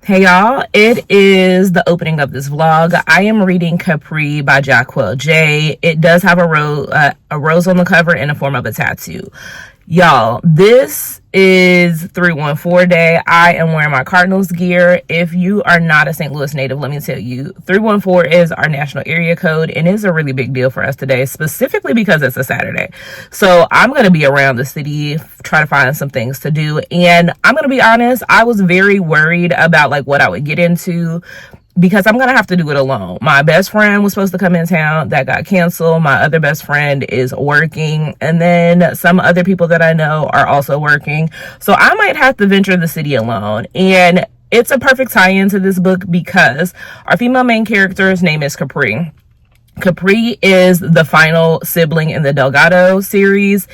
Hey y'all, it is the opening of this vlog. I am reading Capri by Jacquel J. It does have a rose on the cover in the form of a tattoo. Y'all, this is 314 day. I am wearing my Cardinals gear. If you are not a St. Louis native, let me tell you, 314 is our national area code and it's a really big deal for us today, specifically because it's a Saturday. So I'm going to be around the city, try to find some things to do. And I'm going to be honest, I was very worried about like what I would get into, because I'm going to have to do it alone. My best friend was supposed to come in town. That got canceled. My other best friend is working. And then some other people that I know are also working. So I might have to venture the city alone. And it's a perfect tie-in to this book because our female main character's name is Capri. Capri is the final sibling in the Delgado series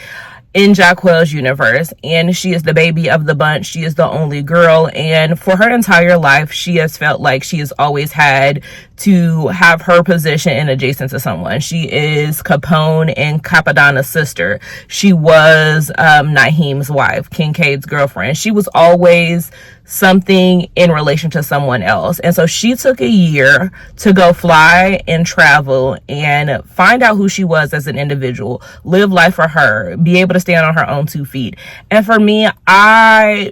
in Jacquel's universe, and she is the baby of the bunch. She is the only girl, and for her entire life she has felt like she has always had to have her position in adjacent to someone. She is Capone and Capadonna's sister. She was Naheem's wife, Kincaid's girlfriend. She was always something in relation to someone else. And so she took a year to go fly and travel and find out who she was as an individual, live life for her, be able to stand on her own 2 feet. And for me, I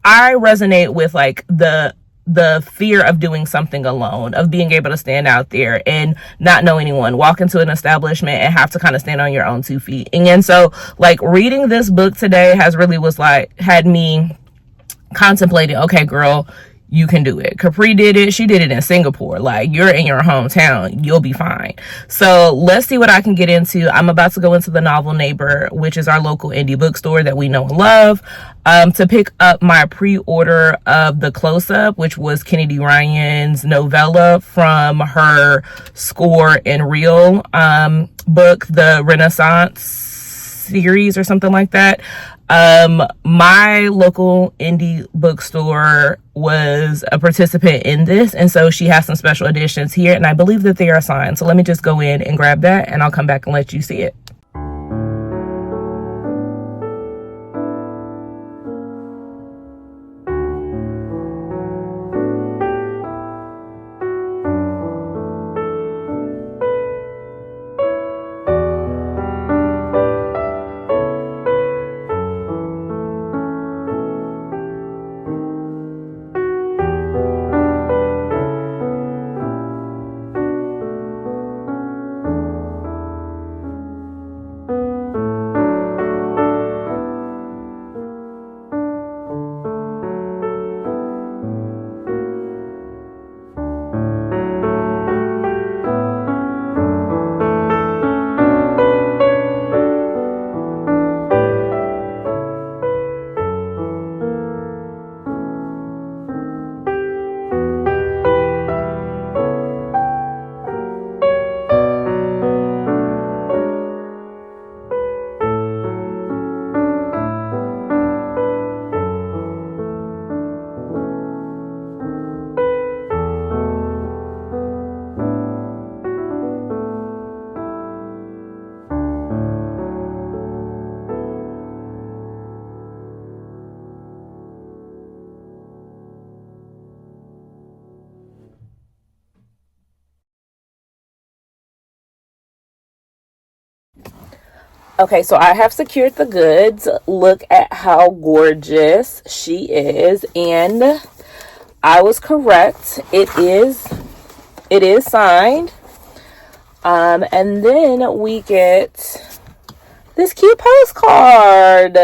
resonate with like the fear of doing something alone, of being able to stand out there and not know anyone, walk into an establishment and have to kind of stand on your own 2 feet. And so like reading this book today had me contemplating, okay, girl, you can do it. Capri did it. She did it in Singapore. Like, you're in your hometown. You'll be fine. So let's see what I can get into. I'm about to go into the Novel Neighbor, which is our local indie bookstore that we know and love, to pick up my pre-order of The Close-Up, which was Kennedy Ryan's novella from her Score and Reel book, the Renaissance series or something like that. My local indie bookstore was a participant in this, and so she has some special editions here, and I believe that they are signed. So let me just go in and grab that, and I'll come back and let you see it. Okay, so I have secured the goods. Look at how gorgeous she is. And I was correct. It is signed. And then we get this cute postcard.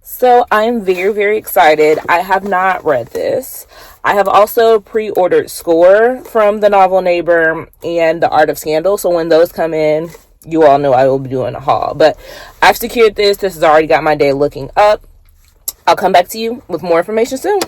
So I'm very, very excited. I have not read this. I have also pre-ordered Score from the Novel Neighbor and The Art of Scandal. So when those come in, you all know I will be doing a haul. But I've secured this. This has already got my day looking up. I'll come back to you with more information soon.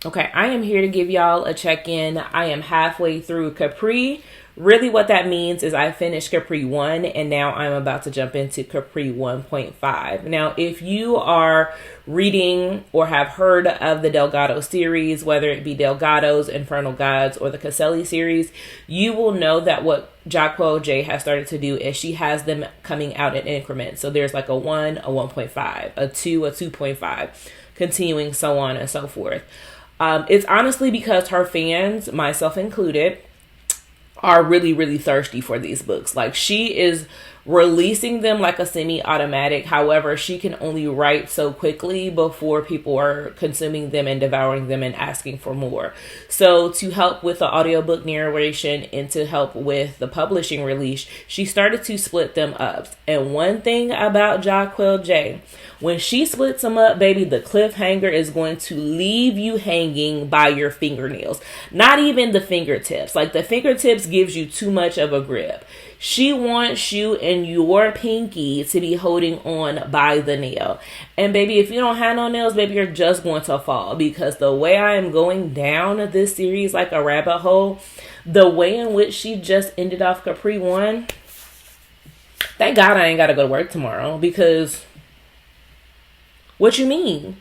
Okay, I am here to give y'all a check-in. I am halfway through Capri. Really what that means is I finished Capri 1 and now I'm about to jump into Capri 1.5. Now, if you are reading or have heard of the Delgado series, whether it be Delgado's, Infernal Gods, or the Caselli series, you will know that what Jacquel J has started to do is she has them coming out in increments. So there's like a 1, a 1.5, a 2, a 2.5, continuing so on and so forth. It's honestly because her fans, myself included, are really, really thirsty for these books. Like, she is releasing them like a semi-automatic. However, she can only write so quickly before people are consuming them and devouring them and asking for more. So to help with the audiobook narration and to help with the publishing release, she started to split them up. And one thing about Jaquel J, when she splits them up, baby, the cliffhanger is going to leave you hanging by your fingernails. Not even the fingertips. Like, the fingertips gives you too much of a grip. She wants you and your pinky to be holding on by the nail. And baby, if you don't have no nails, baby, you're just going to fall. Because the way I am going down this series like a rabbit hole, the way in which she just ended off Capri 1, thank God I ain't got to go to work tomorrow. Because, what you mean?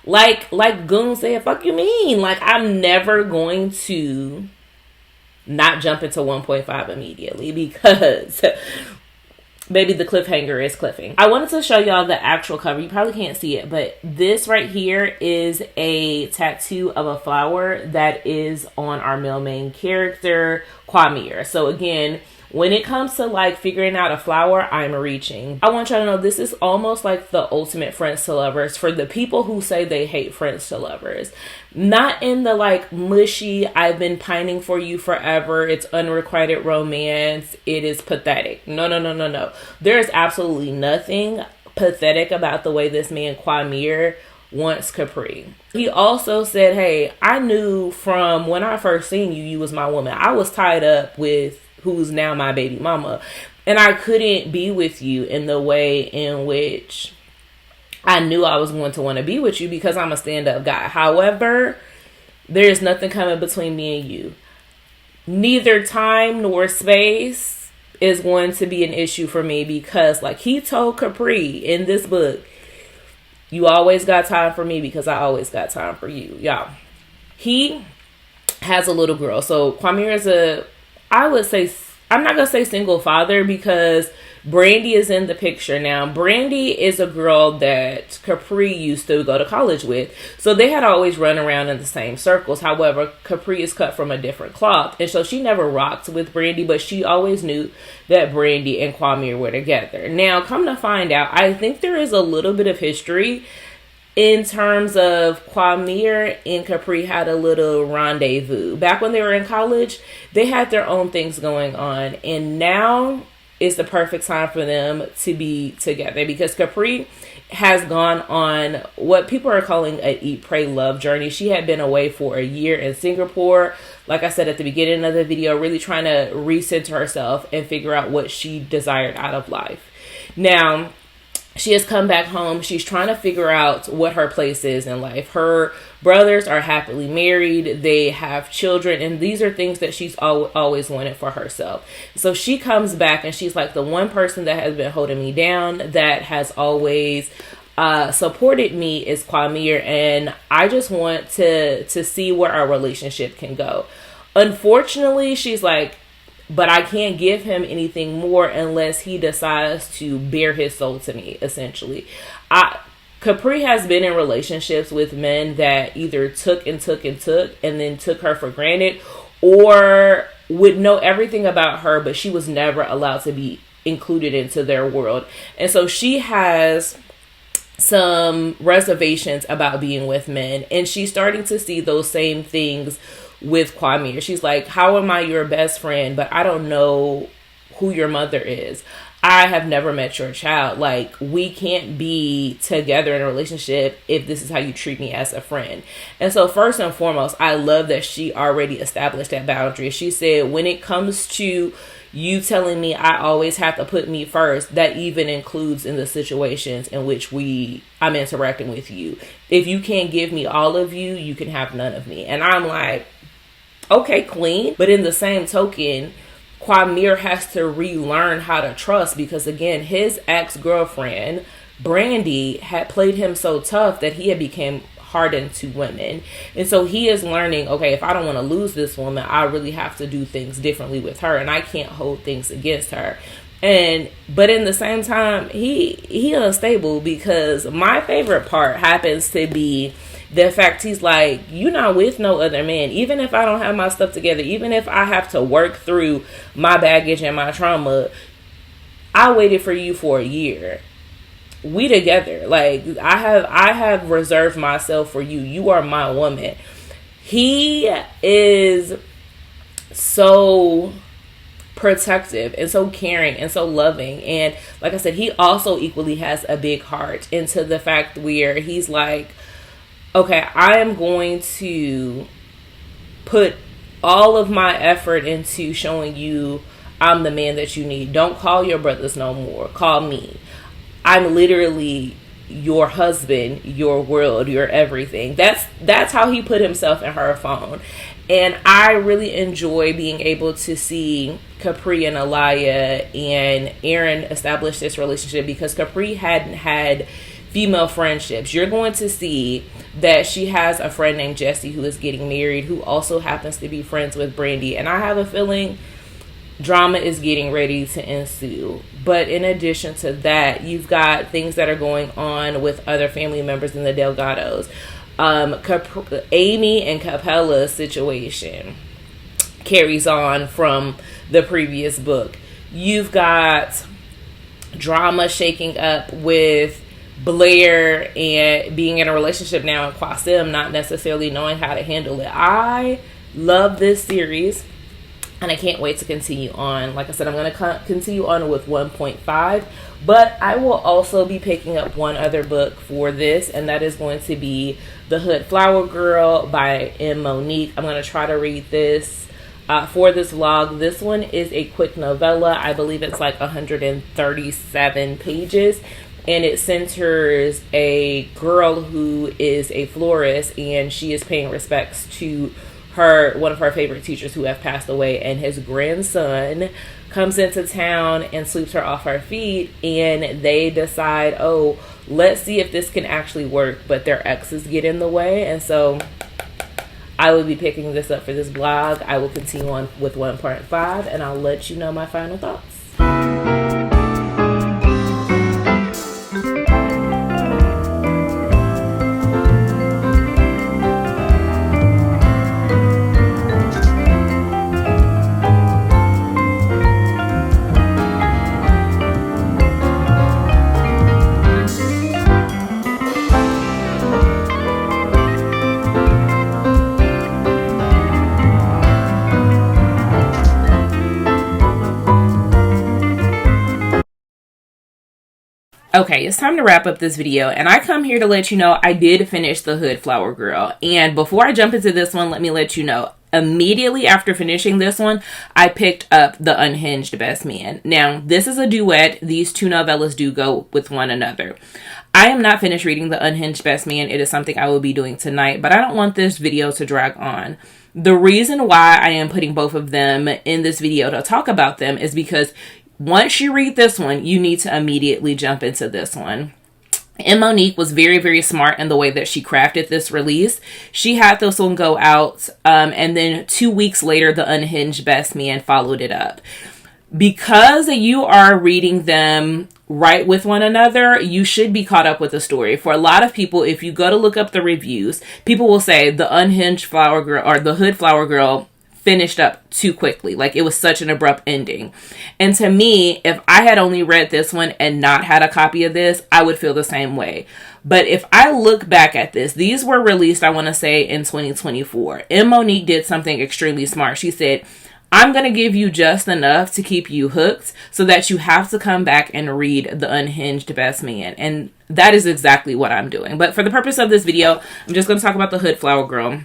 Like Goon said, fuck you mean? Like, I'm never going to not jump into 1.5 immediately because baby, the cliffhanger is cliffing. I wanted to show y'all the actual cover. You probably can't see it, but this right here is a tattoo of a flower that is on our male main character, Quamir. So again, when it comes to like figuring out a flower, I'm reaching. I want y'all to know this is almost like the ultimate friends to lovers for the people who say they hate friends to lovers. Not in the like mushy, I've been pining for you forever, it's unrequited romance, it is pathetic. No. There's absolutely nothing pathetic about the way this man Quamir wants Capri. He also said, hey, I knew from when I first seen you, you was my woman. I was tied up with who's now my baby mama, and I couldn't be with you in the way in which I knew I was going to want to be with you because I'm a stand-up guy. However, there's nothing coming between me and you. Neither time nor space is going to be an issue for me because, like he told Capri in this book, you always got time for me because I always got time for you. Y'all, he has a little girl. So Quamir is I would say, I'm not going to say single father because Brandy is in the picture. Now, Brandy is a girl that Capri used to go to college with. So they had always run around in the same circles. However, Capri is cut from a different cloth. And so she never rocked with Brandy, but she always knew that Brandy and Quamir were together. Now, come to find out, I think there is a little bit of history in terms of Quamir and Capri had a little rendezvous. Back when they were in college, they had their own things going on. And now is the perfect time for them to be together because Capri has gone on what people are calling an eat, pray, love journey. She had been away for a year in Singapore. Like I said at the beginning of the video, really trying to recenter herself and figure out what she desired out of life. Now, she has come back home. She's trying to figure out what her place is in life. Her brothers are happily married. They have children. And these are things that she's always wanted for herself. So she comes back and she's like, the one person that has been holding me down, that has always supported me is Quamir. And I just want to see where our relationship can go. Unfortunately, she's like, but I can't give him anything more unless he decides to bare his soul to me, essentially. Capri has been in relationships with men that either took and then took her for granted, or would know everything about her, but she was never allowed to be included into their world. And so she has some reservations about being with men, and she's starting to see those same things with Quamir. She's like, how am I your best friend, but I don't know who your mother is? I have never met your child. Like, we can't be together in a relationship if this is how you treat me as a friend. And so first and foremost, I love that she already established that boundary. She said, when it comes to you telling me I always have to put me first, that even includes in the situations in which I'm interacting with you. If you can't give me all of you, you can have none of me. And I'm like, okay, queen. But in the same token, Quamir has to relearn how to trust because, again, his ex-girlfriend, Brandy, had played him so tough that he had become hardened to women. And so he is learning, okay, if I don't want to lose this woman, I really have to do things differently with her, and I can't hold things against her. But in the same time, he unstable because my favorite part happens to be the fact he's like, you're not with no other man. Even if I don't have my stuff together, even if I have to work through my baggage and my trauma, I waited for you for a year. We together. Like, I have reserved myself for you. You are my woman. He is so protective and so caring and so loving, and like I said, he also equally has a big heart, into the fact where he's like, okay, I am going to put all of my effort into showing you I'm the man that you need. Don't call your brothers no more, call me. I'm literally your husband, your world, your everything. That's how he put himself in her phone. And I really enjoy being able to see Capri and Alaya and Aaron establish this relationship, because Capri hadn't had female friendships. You're going to see that she has a friend named Jessie who is getting married, who also happens to be friends with Brandy. And I have a feeling drama is getting ready to ensue. But in addition to that, you've got things that are going on with other family members in the Delgados. Amy and Capella's situation carries on from the previous book. You've got drama shaking up with Blair and being in a relationship now, and Qasim not necessarily knowing how to handle it. I love this series, and I can't wait to continue on. Like I said, I'm going to continue on with 1.5, but I will also be picking up one other book for this, and that is going to be The Hood Flower Girl by M. Monique. I'm going to try to read this for this vlog. This one is a quick novella. I believe it's like 137 pages, and it centers a girl who is a florist, and she is paying respects to one of her favorite teachers who have passed away, and his grandson comes into town and sweeps her off her feet, and they decide, oh, let's see if this can actually work, but their exes get in the way. And so I will be picking this up for this blog. I will continue on with 1.5, and I'll let you know my final thoughts. Okay, it's time to wrap up this video, and I come here to let you know I did finish The Hood Flower Girl. And before I jump into this one, let me let you know, immediately after finishing this one, I picked up The Unhinged Best Man. Now, this is a duet. These two novellas do go with one another. I am not finished reading The Unhinged Best Man. It is something I will be doing tonight, but I don't want this video to drag on. The reason why I am putting both of them in this video to talk about them is because once you read this one, you need to immediately jump into this one. And Monique was very, very smart in the way that she crafted this release. She had this one go out, and then 2 weeks later, The Unhinged Best Man followed it up. Because you are reading them right with one another, you should be caught up with the story. For a lot of people, if you go to look up the reviews, people will say The Unhinged Flower Girl or The Hood Flower Girl finished up too quickly. Like, it was such an abrupt ending. And to me, if I had only read this one and not had a copy of this, I would feel the same way. But if I look back at this, these were released, I want to say, in 2024. And Monique did something extremely smart. She said, I'm going to give you just enough to keep you hooked so that you have to come back and read The Unhinged Best Man. And that is exactly what I'm doing. But for the purpose of this video, I'm just going to talk about The Hood Flower Girl.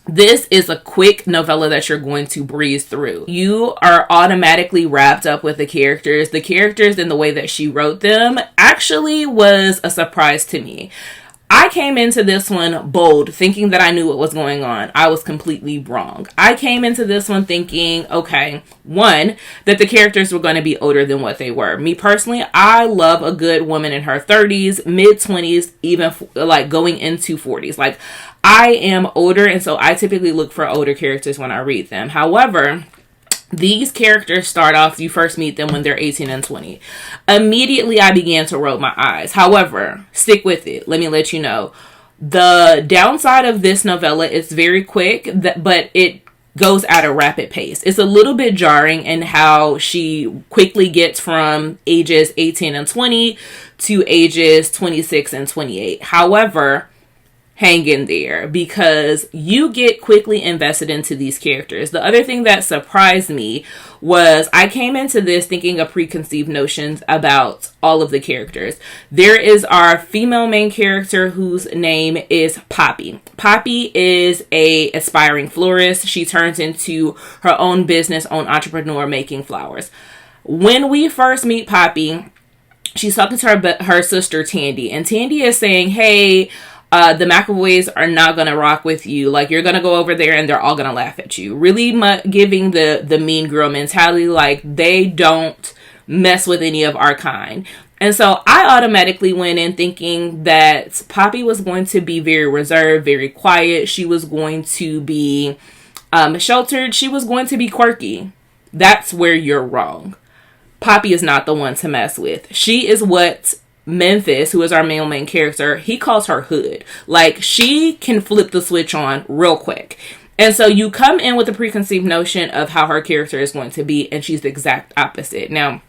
This is a quick novella that you're going to breeze through. You are automatically wrapped up with the characters. The characters and the way that she wrote them actually was a surprise to me. I came into this one bold, thinking that I knew what was going on. I was completely wrong. I came into this one thinking, okay, one, that the characters were going to be older than what they were. Me personally, I love a good woman in her 30s, mid-20s, even like going into 40s. Like, I am older, and so I typically look for older characters when I read them. However, these characters start off, you first meet them when they're 18 and 20. Immediately, I began to roll my eyes. However, stick with it. Let me let you know. The downside of this novella is very quick, but it goes at a rapid pace. It's a little bit jarring in how she quickly gets from ages 18 and 20 to ages 26 and 28. However, hang in there because you get quickly invested into these characters. The other thing that surprised me was I came into this thinking of preconceived notions about all of the characters. There is our female main character whose name is Poppy. Poppy is a aspiring florist. She turns into her own business, own entrepreneur making flowers. When we first meet Poppy, she's talking to her sister Tandy, and Tandy is saying, hey, the McAvoys are not going to rock with you. Like, you're going to go over there and they're all going to laugh at you. Really giving the mean girl mentality. Like, they don't mess with any of our kind. And so I automatically went in thinking that Poppy was going to be very reserved, very quiet. She was going to be sheltered. She was going to be quirky. That's where you're wrong. Poppy is not the one to mess with. She is what Memphis, who is our male main character, he calls her hood. Like, she can flip the switch on real quick. And so you come in with a preconceived notion of how her character is going to be, and she's the exact opposite. Now,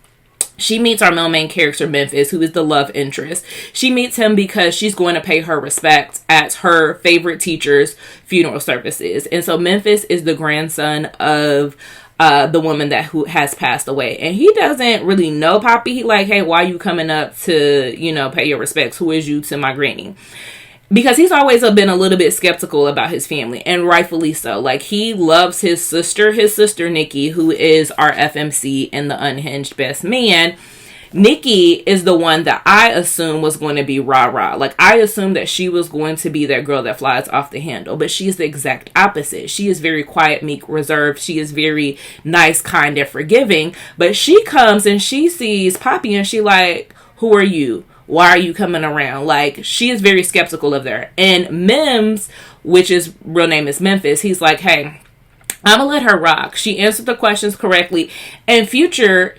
she meets our male main character, Memphis, who is the love interest. She meets him because she's going to pay her respect at her favorite teacher's funeral services. And so Memphis is the grandson of the woman who has passed away, and he doesn't really know Poppy. He like, hey, why you coming up to, pay your respects? Who is you to my granny? Because he's always been a little bit skeptical about his family, and rightfully so. Like, he loves his sister Nikki, who is our FMC and the unhinged best man. Nikki is the one that I assume was going to be rah-rah. Like, I assumed that she was going to be that girl that flies off the handle. But she's the exact opposite. She is very quiet, meek, reserved. She is very nice, kind, and forgiving. But she comes and she sees Poppy and she like, who are you? Why are you coming around? Like, she is very skeptical of her. And Mims, which his real name is Memphis, he's like, hey, I'm gonna let her rock. She answered the questions correctly. In future,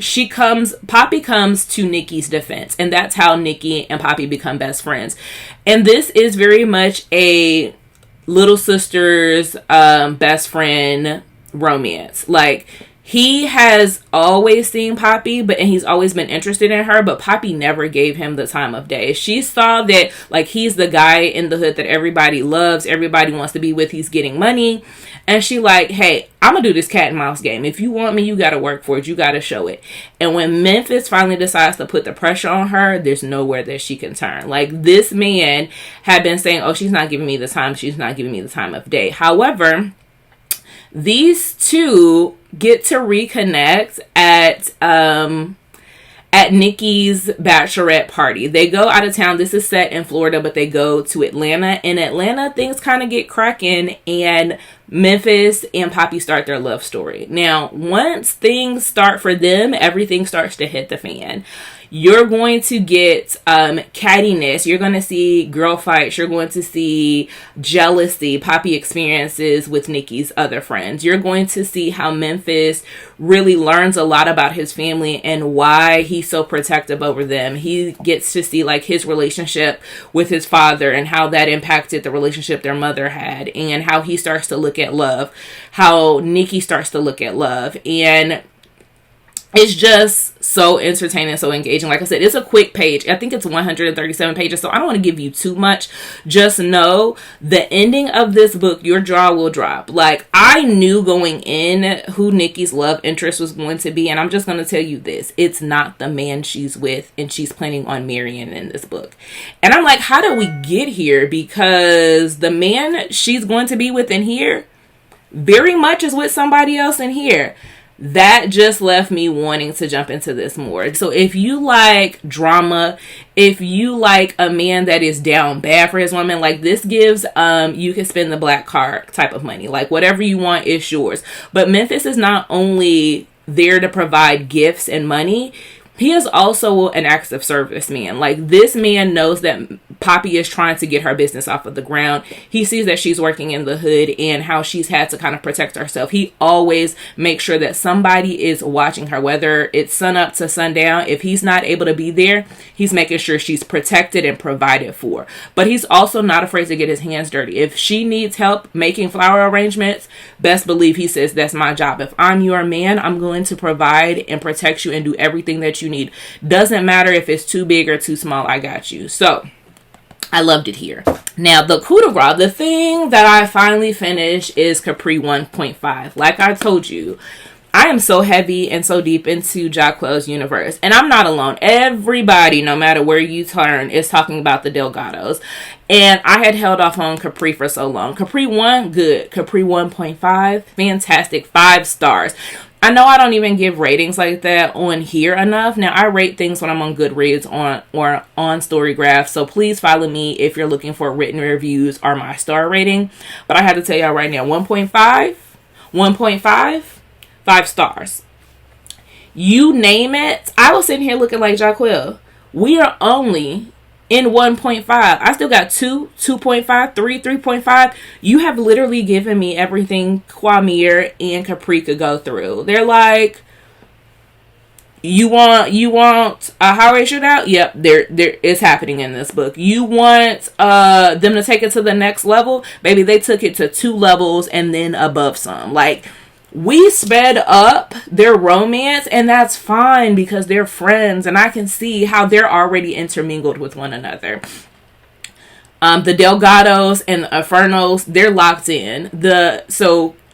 Poppy comes to Nikki's defense. And that's how Nikki and Poppy become best friends. And this is very much a little sister's best friend romance. Like, he has always seen Poppy, and he's always been interested in her, but Poppy never gave him the time of day. She saw that, like, he's the guy in the hood that everybody loves, everybody wants to be with, he's getting money. And she like, hey, I'm gonna do this cat and mouse game. If you want me, you gotta work for it. You gotta show it. And when Memphis finally decides to put the pressure on her, there's nowhere that she can turn. Like, this man had been saying, oh, she's not giving me the time. She's not giving me the time of day. However, these two get to reconnect at Nikki's bachelorette party. They go out of town. This is set in Florida, but they go to Atlanta. In Atlanta, things kind of get cracking, and Memphis and Poppy start their love story. Now, once things start for them, everything starts to hit the fan. You're going to get cattiness. You're going to see girl fights. You're going to see jealousy. Poppy experiences with Nikki's other friends. You're going to see how Memphis really learns a lot about his family and why he's so protective over them. He gets to see like his relationship with his father and how that impacted the relationship their mother had, and how he starts to look at love, how Nikki starts to look at love. And it's just so entertaining, so engaging. Like I said, it's a quick page. I think it's 137 pages, so I don't want to give you too much. Just know the ending of this book, your jaw will drop. Like, I knew going in who Nikki's love interest was going to be, and I'm just going to tell you this. It's not the man she's with, and she's planning on marrying in this book. And I'm like, how did we get here? Because the man she's going to be with in here very much is with somebody else in here. That just left me wanting to jump into this more. So if you like drama, if you like a man that is down bad for his woman, like this gives, you can spend the black card type of money. Like whatever you want is yours. But Memphis is not only there to provide gifts and money. he is also an acts of service man. Like, this man knows that Poppy is trying to get her business off of the ground. He sees that she's working in the hood and how she's had to kind of protect herself. He always makes sure that somebody is watching her, whether it's sun up to sundown. If he's not able to be there, he's making sure she's protected and provided for. But he's also not afraid to get his hands dirty. If she needs help making flower arrangements, best believe he says, that's my job. If I'm your man, I'm going to provide and protect you and do everything that you need. Doesn't matter if it's too big or too small, I got you. So I loved it here. Now, the coup de grace, the thing that I finally finished is Capri 1.5. Like I told you, I am so heavy and so deep into Jacquel's universe. And I'm not alone. Everybody, no matter where you turn, is talking about the Delgados. And I had held off on Capri for so long. Capri 1, good. Capri 1.5, fantastic. 5 stars. I know I don't even give ratings like that on here enough. Now, I rate things when I'm on Goodreads or on Storygraph. So please follow me if you're looking for written reviews or my star rating. But I have to tell y'all right now, 1.5, 5 stars. You name it. I was sitting here looking like Jacquel. We are only in 1.5. I still got 2, 2.5, 3, 3.5. You have literally given me everything Quamir and Capri could go through. They're like, you want a highway shootout? Yep, there is happening in this book. You want them to take it to the next level? Baby, they took it to 2 levels and then above some. Like, we sped up their romance, and that's fine because they're friends, and I can see how they're already intermingled with one another. The Delgados and the Infernos, they're locked in.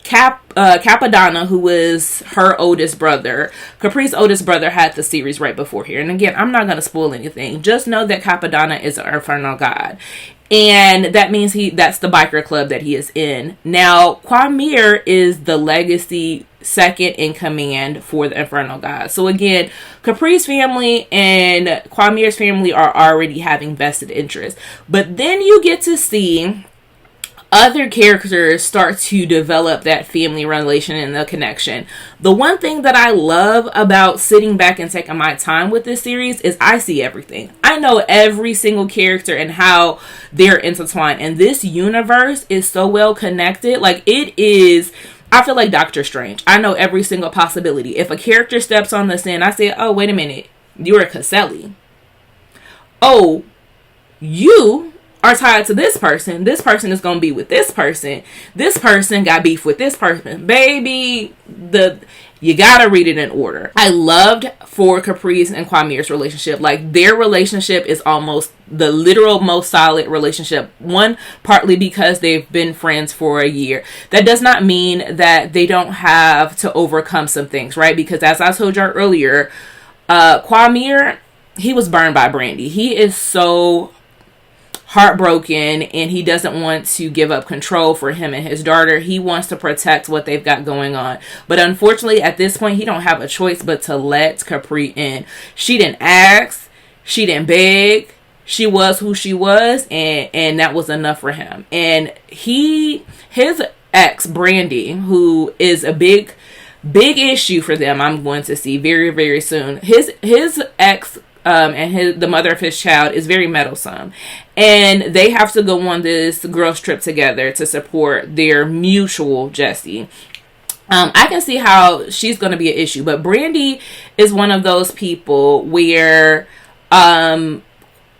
Capadonna, who was her oldest brother, Capri's oldest brother, had the series right before here. And again, I'm not going to spoil anything. Just know that Capadonna is an Infernal god. And that means that's the biker club that he is in. Now, Quamir is the legacy second in command for the Infernal God. So again, Capri's family and Quamir's family are already having vested interest. But then you get to see other characters start to develop that family relation and the connection. The one thing that I love about sitting back and taking my time with this series is I see everything. I know every single character and how they're intertwined. And this universe is so well connected. Like, it is, I feel like Doctor Strange. I know every single possibility. If a character steps on the scene, I say, oh, wait a minute. You're a Caselli. Oh, you are tied to this person. This person is going to be with this person. This person got beef with this person. Baby, you got to read it in order. I loved for Capri's and Quamir's relationship. Like, their relationship is almost the literal most solid relationship. One, partly because they've been friends for a year. That does not mean that they don't have to overcome some things, right? Because as I told you earlier, Quamir, he was burned by Brandy. He is so heartbroken, and he doesn't want to give up control for him and his daughter. He wants to protect what they've got going on. But unfortunately, at this point, he don't have a choice but to let Capri in. She didn't ask. She didn't beg. She was who she was, and that was enough for him. And his ex, Brandy, who is a big issue for them, I'm going to see very, very soon. His ex and the mother of his child is very meddlesome, and they have to go on this girls trip together to support their mutual Jessie. I can see how she's going to be an issue, but Brandy is one of those people where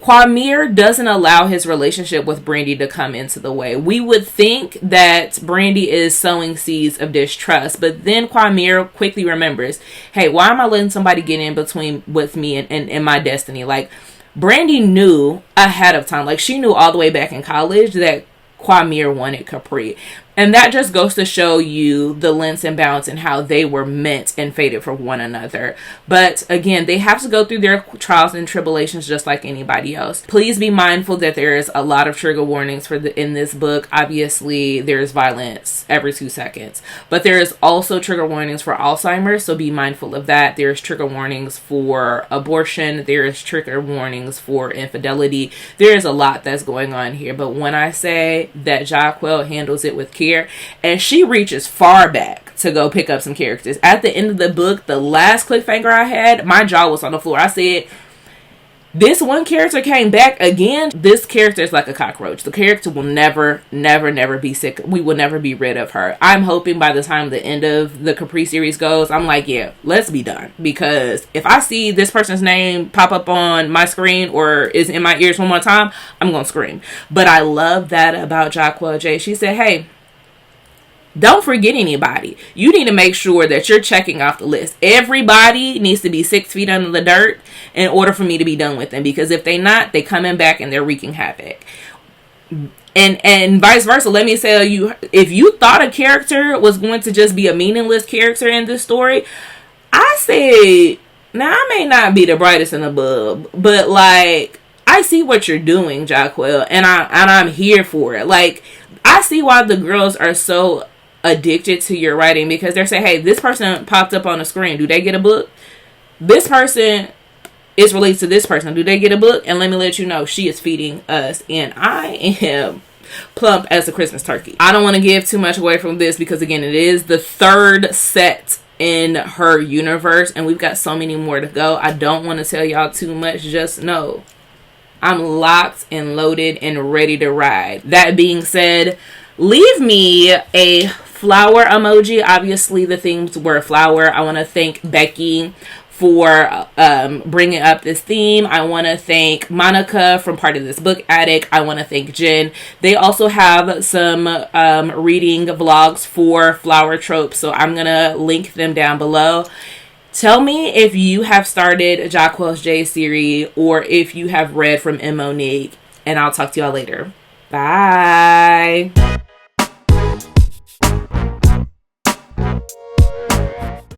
Quamir doesn't allow his relationship with Brandy to come into the way. We would think that Brandy is sowing seeds of distrust, but then Quamir quickly remembers, hey, why am I letting somebody get in between with me and my destiny? Like, Brandy knew ahead of time, like she knew all the way back in college that Quamir wanted Capri. And that just goes to show you the lengths and bounds and how they were meant and fated for one another. But again, they have to go through their trials and tribulations just like anybody else. Please be mindful that there is a lot of trigger warnings in this book. Obviously, there's violence every 2 seconds. But there is also trigger warnings for Alzheimer's, so be mindful of that. There's trigger warnings for abortion. There is trigger warnings for infidelity. There is a lot that's going on here. But when I say that Jacquel handles it with care, and she reaches far back to go pick up some characters. At the end of the book, the last cliffhanger I had, my jaw was on the floor. I said, this one character came back again. This character is like a cockroach. The character will never be sick. We will never be rid of her. I'm hoping by the time the end of the Capri series goes, I'm like, yeah, let's be done. Because if I see this person's name pop up on my screen or is in my ears one more time, I'm going to scream. But I love that about Jacquel J. She said, hey, don't forget anybody. You need to make sure that you're checking off the list. Everybody needs to be 6 feet under the dirt in order for me to be done with them. Because if they not, they coming back and they're wreaking havoc. And vice versa. Let me tell you, if you thought a character was going to just be a meaningless character in this story, I say, now I may not be the brightest in the bulb, but like, I see what you're doing, Jacquel, and I'm here for it. Like, I see why the girls are so addicted to your writing, because they're saying, hey, this person popped up on the screen, do they get a book? This person is related to this person, do they get a book? And let me let you know, she is feeding us, and I am plump as a Christmas turkey. I don't want to give too much away from this, because again, it is the 3rd set in her universe, and we've got so many more to go. I don't want to tell y'all too much. Just know I'm locked and loaded and ready to ride. That being said, leave me a flower emoji. Obviously, the themes were flower. I want to thank Becky for bringing up this theme. I want to thank Monica from Part of This Book Addict. I want to thank Jen. They also have some reading vlogs for flower tropes, so I'm going to link them down below. Tell me if you have started Jacquel J series or if you have read from M. Monique, and I'll talk to y'all later. Bye.